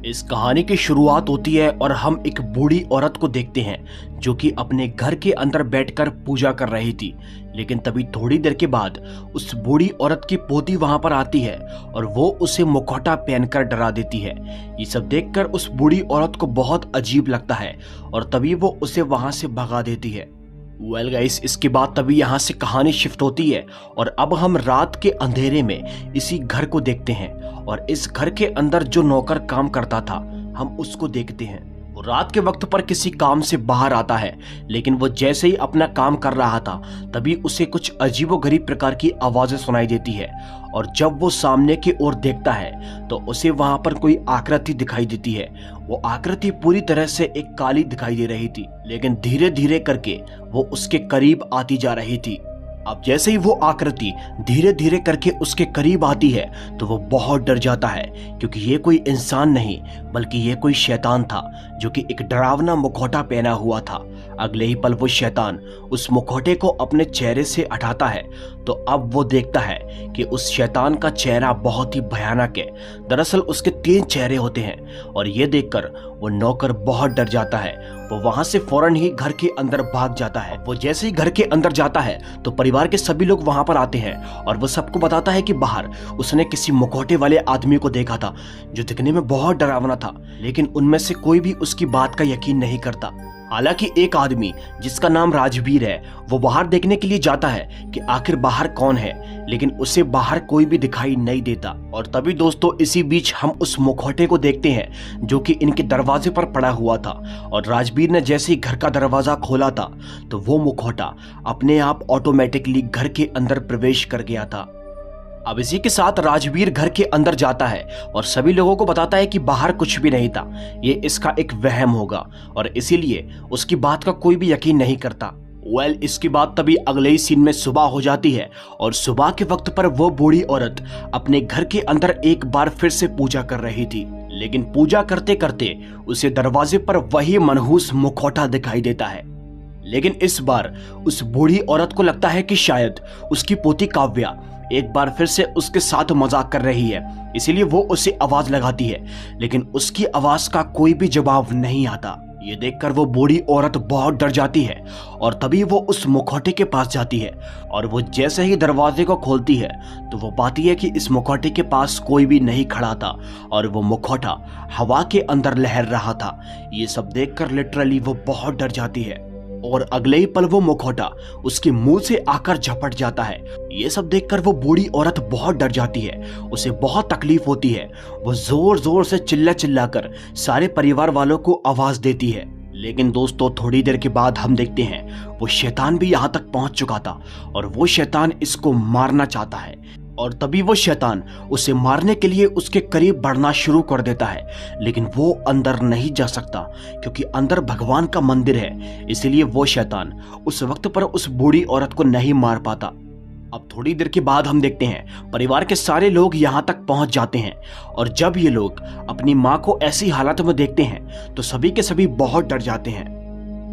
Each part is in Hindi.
इस कहानी की शुरुआत होती है और हम एक बूढ़ी औरत को देखते हैं जो कि अपने घर के अंदर बैठकर पूजा कर रही थी। लेकिन तभी थोड़ी देर के बाद उस बूढ़ी औरत की पोती वहां पर आती है और वो उसे मुखौटा पहनकर डरा देती है। ये सब देखकर उस बूढ़ी औरत को बहुत अजीब लगता है और तभी वो उसे वहां से भगा देती है। वेल गाइस, इसके बाद तभी यहाँ से कहानी शिफ्ट होती है और अब हम रात के अंधेरे में इसी घर को देखते हैं और इस घर के अंदर जो नौकर काम करता था हम उसको देखते हैं। वो रात के वक्त पर किसी काम से बाहर आता है, लेकिन वो जैसे ही अपना काम कर रहा था तभी उसे कुछ अजीबोगरीब प्रकार की आवाजें सुनाई देती है और जब वो सामने की ओर देखता है तो उसे वहां पर कोई आकृति दिखाई देती है। वो आकृति पूरी तरह से एक काली दिखाई दे रही थी, लेकिन धीरे धीरे करके वो उसके करीब आती जा रही थी। अब जैसे ही वो आकृति धीरे धीरे करके उसके करीब आती है तो वो बहुत डर जाता है, क्योंकि ये कोई इंसान नहीं बल्कि ये कोई शैतान था जो कि एक डरावना मुखौटा पहना हुआ था। अगले ही पल वो शैतान उस मुखौटे को अपने चेहरे से हटाता है तो अब वो देखता है कि उस शैतान का चेहरा बहुत ही भयानक है। दरअसल उसके 3 चेहरे होते हैं और ये देखकर वो नौकर बहुत डर जाता है। वो वहां से फौरन ही घर के अंदर भाग जाता है। वो जैसे ही घर के अंदर जाता है तो परिवार के सभी लोग वहां पर आते हैं और वो सबको बताता है कि बाहर उसने किसी मुखौटे वाले आदमी को देखा था जो दिखने में बहुत डरावना था, लेकिन उनमें से कोई भी उसकी बात का यकीन नहीं करता। हालांकि एक आदमी जिसका नाम राजवीर है वो बाहर देखने के लिए जाता है कि आखिर बाहर कौन है, लेकिन उसे बाहर कोई भी दिखाई नहीं देता। और तभी दोस्तों इसी बीच हम उस मुखौटे को देखते हैं जो कि इनके दरवाजे पर पड़ा हुआ था और राजवीर ने जैसे ही घर का दरवाजा खोला था तो वो मुखौटा अपने आप ऑटोमेटिकली घर के अंदर प्रवेश कर गया था। अब इसी के साथ राजवीर घर के अंदर जाता है और सभी लोगों को बताता है कि बाहर कुछ भी नहीं था, ये इसका एक वहम होगा और इसीलिए उसकी बात का कोई भी यकीन नहीं करता। इसके बाद तभी अगले ही सीन में सुबह हो जाती है और सुबह के वक्त पर वो बूढ़ी औरत अपने घर के अंदर एक बार फिर से पूजा कर रही थी, लेकिन पूजा करते करते उसे दरवाजे पर वही मनहूस मुखौटा दिखाई देता है। लेकिन इस बार उस बूढ़ी औरत को लगता है कि शायद उसकी पोती काव्या एक बार फिर से उसके साथ मजाक कर रही है, इसीलिए वो उसे आवाज लगाती है, लेकिन उसकी आवाज का कोई भी जवाब नहीं आता। ये देखकर वो बूढ़ी औरत बहुत डर जाती है और तभी वो उस मुखौटे के पास जाती है और वो जैसे ही दरवाजे को खोलती है तो वो पाती है कि इस मुखौटे के पास कोई भी नहीं खड़ा था और वो मुखौटा हवा के अंदर लहर रहा था। ये सब देखकर लिटरली वो बहुत डर जाती है और अगले ही पल वो मुखौटा उसके मुंह से आकर झपट जाता है। ये सब देखकर वो बूढ़ी औरत बहुत डर जाती है, उसे बहुत तकलीफ होती है। वो जोर जोर से चिल्ला चिल्ला कर सारे परिवार वालों को आवाज देती है। लेकिन दोस्तों थोड़ी देर के बाद हम देखते हैं वो शैतान भी यहाँ तक पहुंच चुका था और वो शैतान इसको मारना चाहता है और तभी वो शैतान उसे मारने के लिए उसके करीब बढ़ना शुरू कर देता है, लेकिन वो अंदर नहीं जा सकता क्योंकि अंदर भगवान का मंदिर है, इसलिए वो शैतान उस वक्त पर उस बूढ़ी औरत को नहीं मार पाता। अब थोड़ी देर के बाद हम देखते हैं परिवार के सारे लोग यहाँ तक पहुंच जाते हैं और जब ये लोग अपनी माँ को ऐसी हालत में देखते हैं तो सभी के सभी बहुत डर जाते हैं।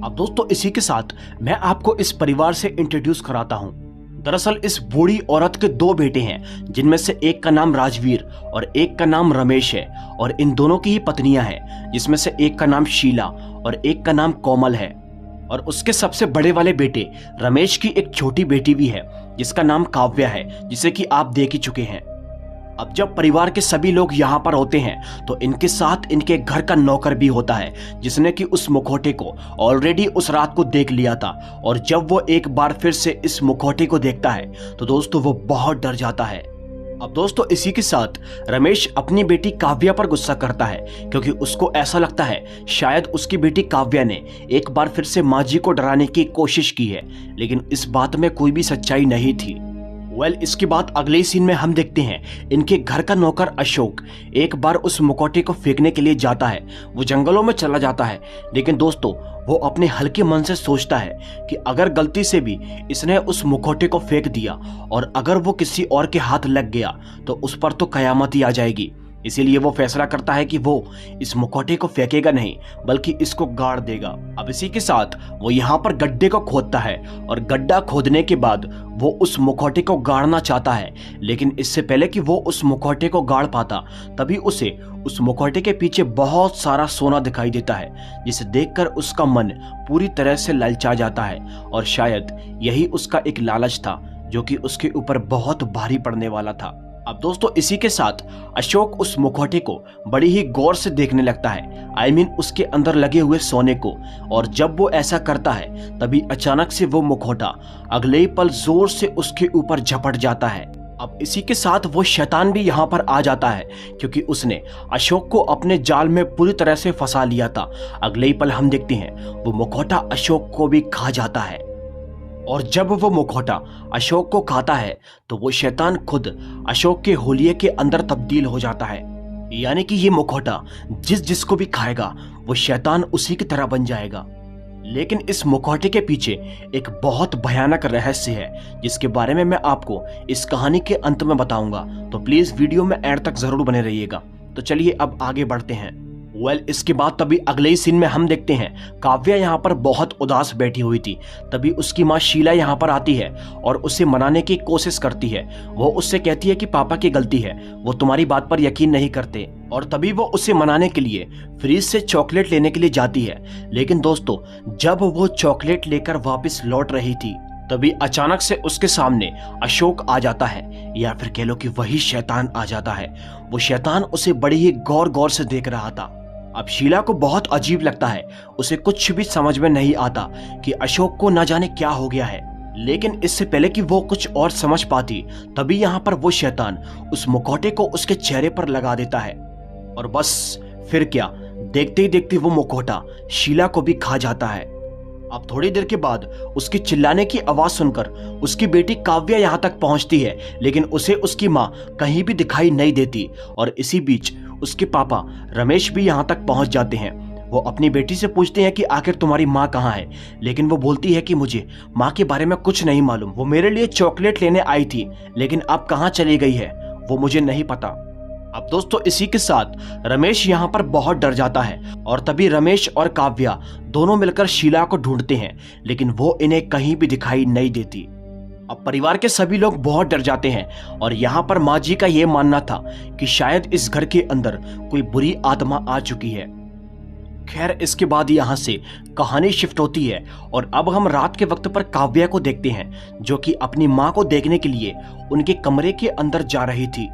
अब दोस्तों इसी के साथ मैं आपको इस परिवार से इंट्रोड्यूस कराता हूँ। दरअसल इस बूढ़ी औरत के 2 बेटे हैं, जिनमें से एक का नाम राजवीर और एक का नाम रमेश है और इन दोनों की ही पत्नियां हैं, जिसमें से एक का नाम शीला और एक का नाम कोमल है। और उसके सबसे बड़े वाले बेटे रमेश की एक छोटी बेटी भी है जिसका नाम काव्या है, जिसे कि आप देख ही चुके हैं। अब जब परिवार के सभी लोग यहाँ पर होते हैं तो इनके साथ इनके घर का नौकर भी होता है, जिसने कि उस मुखौटे को ऑलरेडी उस रात को देख लिया था और जब वो एक बार फिर से इस मुखौटे को देखता है तो दोस्तों वो बहुत डर जाता है। अब दोस्तों इसी के साथ रमेश अपनी बेटी काव्या पर गुस्सा करता है, क्योंकि उसको ऐसा लगता है शायद उसकी बेटी काव्या ने एक बार फिर से माँ जी को डराने की कोशिश की है, लेकिन इस बात में कोई भी सच्चाई नहीं थी। इसके बाद अगले सीन में हम देखते हैं इनके घर का नौकर अशोक एक बार उस मुखौटे को फेंकने के लिए जाता है। वो जंगलों में चला जाता है, लेकिन दोस्तों वो अपने हल्के मन से सोचता है कि अगर गलती से भी इसने उस मुखौटे को फेंक दिया और अगर वो किसी और के हाथ लग गया तो उस पर तो कयामत ही आ जाएगी। इसीलिए वो फैसला करता है कि वो इस मुखौटे को फेंकेगा नहीं बल्कि इसको गाड़ देगा। अब इसी के साथ वो यहाँ पर गड्ढे को खोदता है और गड्ढा खोदने के बाद वो उस मुखौटे को गाड़ना चाहता है, लेकिन इससे पहले कि वो उस मुखौटे को गाड़ पाता तभी उसे उस मुखौटे के पीछे बहुत सारा सोना दिखाई देता है, जिसे देखकर उसका मन पूरी तरह से ललचा जाता है और शायद यही उसका एक लालच था जो कि उसके ऊपर बहुत भारी पड़ने वाला था। अब दोस्तों इसी के साथ अशोक उस मुखौटे को बड़ी ही गौर से देखने लगता है, उसके अंदर लगे हुए सोने को। और जब वो ऐसा करता है तभी अचानक से वो मुखौटा अगले ही पल जोर से उसके ऊपर झपट जाता है। अब इसी के साथ वो शैतान भी यहाँ पर आ जाता है क्योंकि उसने अशोक को अपने जाल में पूरी तरह से फंसा लिया था। अगले ही पल हम देखते हैं वो मुखौटा अशोक को भी खा जाता है और जब वो मुखौटा अशोक को खाता है तो वो शैतान खुद अशोक के होलिये के अंदर तब्दील हो जाता है। यानी कि ये मुखौटा जिसको भी खाएगा वो शैतान उसी की तरह बन जाएगा। लेकिन इस मुखौटे के पीछे एक बहुत भयानक रहस्य है जिसके बारे में मैं आपको इस कहानी के अंत में बताऊंगा, तो प्लीज वीडियो में एंड तक जरूर बने रहिएगा। तो चलिए अब आगे बढ़ते हैं। इसके बाद तभी अगले ही सीन में हम देखते हैं काव्या यहाँ पर बहुत उदास बैठी हुई थी। तभी उसकी माँ शीला यहाँ पर आती है और उसे मनाने की कोशिश करती है। वो उससे कहती है कि पापा की गलती है, वो तुम्हारी बात पर यकीन नहीं करते। और तभी वो उसे मनाने के लिए फ्रिज से चॉकलेट लेने के लिए जाती है। लेकिन दोस्तों जब वो चॉकलेट लेकर वापस लौट रही थी तभी अचानक से उसके सामने अशोक आ जाता है, या फिर कह लो कि वही शैतान आ जाता है। वो शैतान उसे बड़ी ही गौर गौर से देख रहा था। अब शीला को बहुत अजीब लगता है, उसे कुछ भी समझ में नहीं आता कि अशोक को न जाने क्या हो गया है। लेकिन इससे पहले कि वो कुछ और समझ पाती तभी यहाँ पर वो शैतान उस मुखौटे को उसके चेहरे पर लगा देता है और बस फिर क्या, देखते ही देखते वो मुखौटा शीला को भी खा जाता है। अब थोड़ी देर के बाद उसकी चिल्लाने की आवाज सुनकर उसकी बेटी काव्या यहाँ तक पहुंचती है, लेकिन उसे उसकी माँ कहीं भी दिखाई नहीं देती। और इसी बीच उसके पापा रमेश भी यहाँ तक पहुंच जाते हैं। वो अपनी बेटी से पूछते हैं कि आखिर तुम्हारी माँ कहाँ है, लेकिन वो बोलती है कि मुझे माँ के बारे में कुछ नहीं मालूम। वो मेरे लिए चॉकलेट लेने आई थी लेकिन अब कहाँ चली गई है वो मुझे नहीं पता। अब दोस्तों इसी के साथ रमेश यहाँ पर बहुत डर जाता है और तभी रमेश और काव्या दोनों मिलकर शीला को ढूंढते हैं, लेकिन वो इन्हें कहीं भी दिखाई नहीं देती। अब परिवार के सभी लोग बहुत डर जाते हैं और यहाँ पर माँ जी का ये मानना था कि शायद इस घर के अंदर कोई बुरी आत्मा आ चुकी है। खैर इसके बाद यहाँ से कहानी शिफ्ट होती है और अब हम रात के वक्त पर काव्या को देखते हैं जो कि अपनी माँ को देखने के लिए उनके कमरे के अंदर जा रही थी।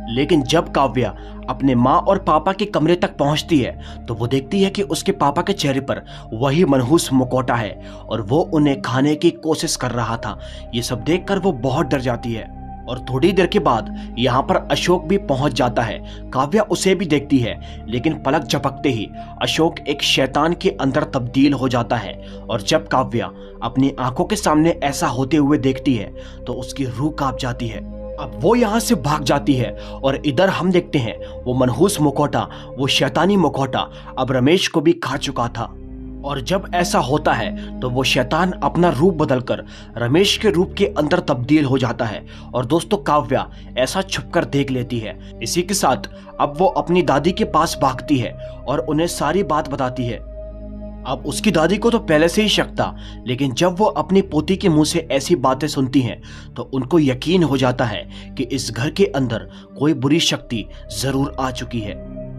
लेकिन जब काव्या अपने माँ और पापा के कमरे तक पहुंचती है तो वो देखती है कि उसके पापा के चेहरे पर वही मनहूस मुखौटा है और वो उन्हें खाने की कोशिश कर रहा था। ये सब देखकर वो बहुत डर जाती है और थोड़ी देर के बाद यहाँ पर अशोक भी पहुंच जाता है। काव्या उसे भी देखती है, लेकिन पलक झपकते ही अशोक एक शैतान के अंदर तब्दील हो जाता है। और जब काव्या अपनी आंखों के सामने ऐसा होते हुए देखती है तो उसकी रूह कांप जाती है। अब वो यहाँ से भाग जाती है और इधर हम देखते हैं वो मनहूस मुखौटा, वो शैतानी मुखौटा अब रमेश को भी खा चुका था। और जब ऐसा होता है तो वो शैतान अपना रूप बदलकर रमेश के रूप के अंदर तब्दील हो जाता है। और दोस्तों काव्या ऐसा छुपकर देख लेती है। इसी के साथ अब वो अपनी दादी के पास भागती है और उन्हें सारी बात बताती है। अब उसकी दादी को तो पहले से ही शक था, लेकिन जब वो अपनी पोती के मुंह से ऐसी बातें सुनती हैं तो उनको यकीन हो जाता है कि इस घर के अंदर कोई बुरी शक्ति जरूर आ चुकी है।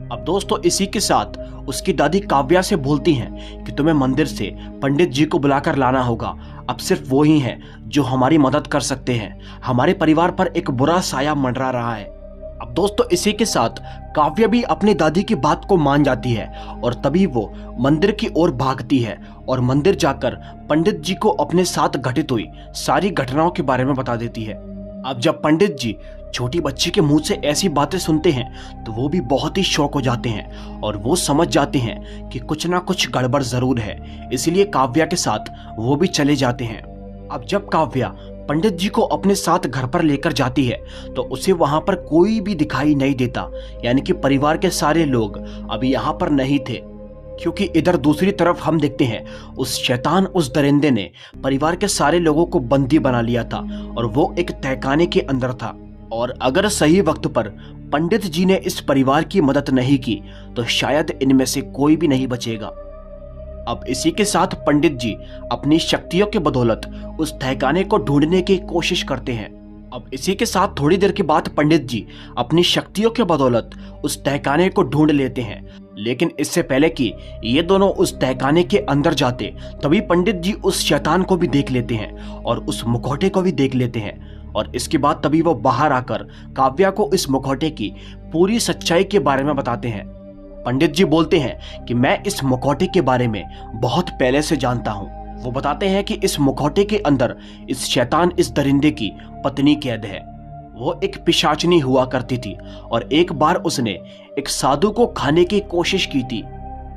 अब दोस्तों इसी के साथ उसकी दादी काव्या से बोलती हैं कि तुम्हें मंदिर से पंडित जी को बुलाकर लाना होगा। अब सिर्फ वो ही हैं जो हमारी मदद कर सकते हैं। हमारे परिवार पर एक बुरा साया मंडरा रहा है। अब दोस्तों इसी के साथ काव्या भी अपनी दादी की बात को मान जाती है और तभी वो मंदिर की ओर भागती है और मंदिर जाकर पंडित जी को अपने साथ घटित हुई सारी घटनाओं के बारे में बता देती है। अब जब पंडित जी छोटी बच्ची के मुंह से ऐसी बातें सुनते हैं तो वो भी बहुत ही शौक हो जाते हैं और वो समझ जाते हैं कि कुछ ना कुछ गड़बड़ जरूर है। इसलिए काव्या के साथ वो भी चले जाते हैं। अब जब काव्या पंडित जी को अपने साथ घर पर लेकर जाती है तो उसे वहां पर कोई भी दिखाई नहीं देता, यानी कि परिवार के सारे लोग अभी यहाँ पर नहीं थे। क्योंकि इधर दूसरी तरफ हम देखते हैं उस शैतान, उस दरिंदे ने परिवार के सारे लोगों को बंदी बना लिया था और वो एक तहखाने के अंदर था। और अगर सही वक्त पर पंडित जी ने इस परिवार की मदद नहीं की तो शायद इनमें से कोई भी नहीं बचेगा। अब इसी के साथ पंडित जी अपनी शक्तियों के बदौलत उस तहखाने को ढूंढने की कोशिश करते हैं। अब इसी के साथ थोड़ी देर के बाद पंडित जी अपनी शक्तियों के बदौलत उस तहखाने को ढूंढ लेते हैं। लेकिन इससे पहले कि ये दोनों उस तहखाने के अंदर जाते तभी पंडित जी उस शैतान को भी देख लेते हैं और उस मुखौटे को भी देख लेते हैं। और इसके बाद तभी वो बाहर आकर काव्या को इस मुखौटे की पूरी सच्चाई के बारे में बताते हैं। पंडित जी बोलते हैं कि मैं इस मुखौटे के बारे में बहुत पहले से जानता हूँ। वो बताते हैं कि इस मुखौटे के अंदर इस शैतान इस दरिंदे की पत्नी कैद है। वो एक पिशाचनी हुआ करती थी और एक बार उसने एक साधु को खाने की कोशिश की थी।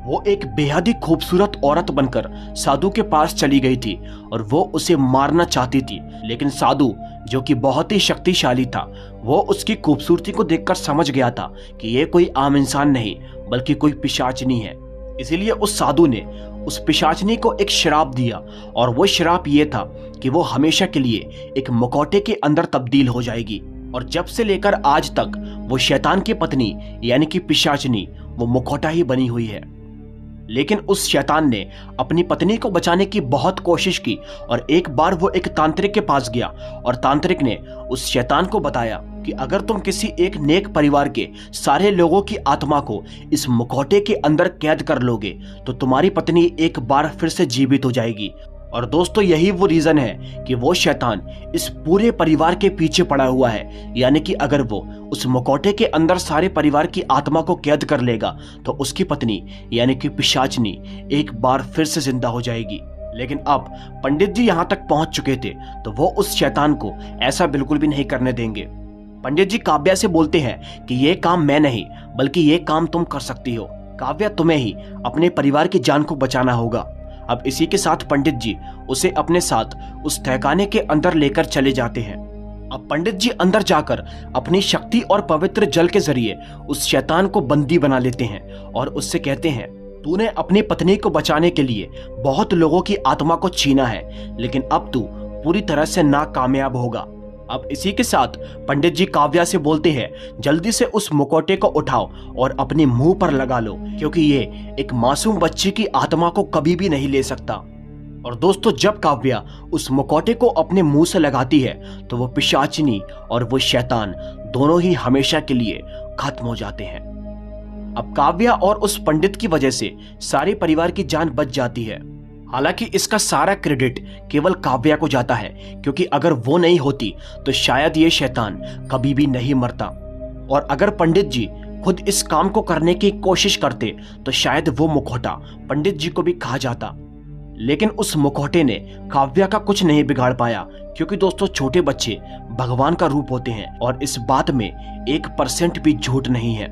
वो एक बेहद ही खूबसूरत औरत बनकर साधु के पास चली गई थी और वो उसे मारना चाहती थी, लेकिन साधु जो कि बहुत ही शक्तिशाली था वो उसकी खूबसूरती को देखकर समझ गया था कि ये कोई आम इंसान नहीं बल्कि कोई पिशाचनी है। इसीलिए उस साधु ने उस पिशाचनी को एक श्राप दिया और वो श्राप ये था कि वो हमेशा के लिए एक मुखौटे के अंदर तब्दील हो जाएगी। और जब से लेकर आज तक वो शैतान की पत्नी यानी कि पिशाचनी वो मुखौटा ही बनी हुई है। लेकिन उस शैतान ने अपनी पत्नी को बचाने की बहुत कोशिश की और एक बार वो एक तांत्रिक के पास गया और तांत्रिक ने उस शैतान को बताया कि अगर तुम किसी एक नेक परिवार के सारे लोगों की आत्मा को इस मुखौटे के अंदर कैद कर लोगे तो तुम्हारी पत्नी एक बार फिर से जीवित हो जाएगी। और दोस्तों यही वो रीजन है कि वो शैतान इस पूरे परिवार के पीछे पड़ा हुआ है, यानी कि अगर वो उस मुखौटे के अंदर सारे परिवार की आत्मा को कैद कर लेगा तो उसकी पत्नी यानी कि पिशाचनी एक बार फिर से जिंदा हो जाएगी। लेकिन अब पंडित जी यहाँ तक पहुंच चुके थे तो वो उस शैतान को ऐसा बिल्कुल भी नहीं करने देंगे। पंडित जी काव्या से बोलते हैं कि ये काम मैं नहीं बल्कि ये काम तुम कर सकती हो। काव्या, तुम्हें ही अपने परिवार की जान को बचाना होगा। अब इसी के साथ पंडित जी उसे अपने साथ उस तहखाने के अंदर लेकर चले जाते हैं। अब पंडित जी अंदर जाकर अपनी शक्ति और पवित्र जल के जरिए उस शैतान को बंदी बना लेते हैं और उससे कहते हैं, तूने अपनी पत्नी को बचाने के लिए बहुत लोगों की आत्मा को छीना है, लेकिन अब तू पूरी तरह से नाकामयाब होगा। अब इसी के साथ पंडित जी काव्या से बोलते हैं, जल्दी से उस मुखौटे को उठाओ और अपने मुंह पर लगा लो, क्योंकि ये एक मासूम बच्चे की आत्मा को कभी भी नहीं ले सकता। और दोस्तों जब काव्या उस मुखौटे को अपने मुंह से लगाती है तो वो पिशाचिनी और वो शैतान दोनों ही हमेशा के लिए खत्म हो जाते हैं। अब काव्या और उस पंडित की वजह से सारे परिवार की जान बच जाती है। हालांकि इसका सारा क्रेडिट केवल काव्या को जाता है, क्योंकि अगर वो नहीं होती तो शायद ये शैतान कभी भी नहीं मरता। और अगर पंडित जी खुद इस काम को करने की कोशिश करते तो शायद वो मुखौटा पंडित जी को भी खा जाता। लेकिन उस मुखौटे ने काव्या का कुछ नहीं बिगाड़ पाया, क्योंकि दोस्तों छोटे बच्चे भगवान का रूप होते हैं और इस बात में 1% भी झूठ नहीं है।